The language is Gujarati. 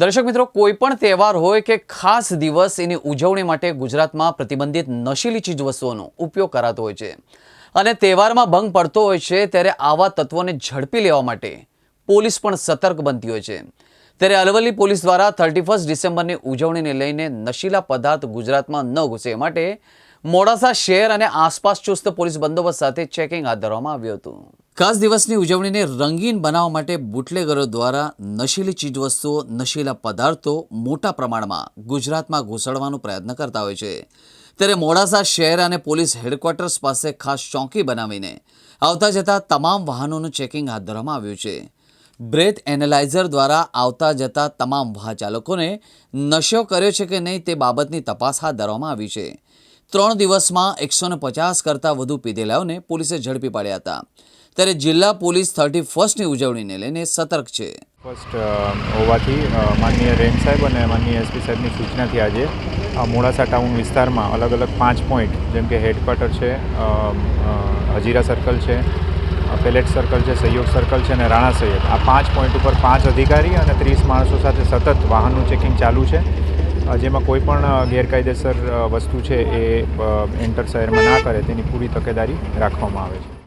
દર્શક મિત્રો, કોઈ પણ તહેવાર હોય કે ખાસ દિવસ એની ઉજવણી માટે ગુજરાતમાં પ્રતિબંધિત નશીલી ચીજવસ્તુઓનો ઉપયોગ કરાતો હોય છે અને તહેવારમાં ભંગ પડતો હોય છે ત્યારે આવા તત્વોને ઝડપી લેવા માટે પોલીસ પણ સતર્ક બનતી હોય છે। ત્યારે અરવલ્લી પોલીસ દ્વારા 31 ડિસેમ્બરની ઉજવણીને લઈને નશીલા પદાર્થ ગુજરાતમાં ન ઘૂસે માટે મોડાસા શહેર અને આસપાસ ચુસ્ત પોલીસ બંદોબસ્ત સાથે ચેકિંગ હાથ ધરવામાં આવ્યું હતું। ખાસ દિવસની ઉજવણીને રંગીન બનાવવા માટે બુટલેગરો દ્વારા નશીલી ચીજવસ્તુઓ, નશીલા પદાર્થો મોટા પ્રમાણમાં ગુજરાતમાં ઘૂસડવાનો પ્રયત્ન કરતા હોય છે। ત્યારે મોડાસા શહેર અને પોલીસ હેડક્વાર્ટર્સ પાસે ખાસ ચોકી બનાવીને આવતા જતા તમામ વાહનોનું ચેકિંગ હાથ ધરવામાં આવ્યું છે। બ્રેથ એનાલાઇઝર દ્વારા આવતા જતા તમામ વાહન ચાલકોને નશો કર્યો છે કે નહીં તે બાબતની તપાસ હાથ ધરવામાં આવી છે। 3 દિવસમાં 150 કરતાં વધુ પીધેલાઓને પોલીસે ઝડપી પાડ્યા હતા। ત્યારે જિલ્લા પોલીસ 31ની ઉજવણીને લઈને સતર્ક છે। ફર્સ્ટ હોવાથી માનનીય રેન્જ સાહેબ અને માનનીય એસપી સાહેબની સૂચનાથી આજે મોડાસા ટાઉન વિસ્તારમાં અલગ અલગ 5 પોઈન્ટ જેમ કે હેડક્વાર્ટર છે, હજીરા સર્કલ છે, પેલેટ સર્કલ છે, સહયોગ સર્કલ છે અને રાણા સૈયદ, આ 5 પોઈન્ટ ઉપર 5 અધિકારી અને 30 માણસો સાથે સતત વાહનનું ચેકિંગ ચાલુ છે। જેમાં કોઈ પણ ગેરકાયદેસર વસ્તુ છે એ એન્ટર શહેરમાં ના કરે તેની પૂરી તકેદારી રાખવામાં આવે છે।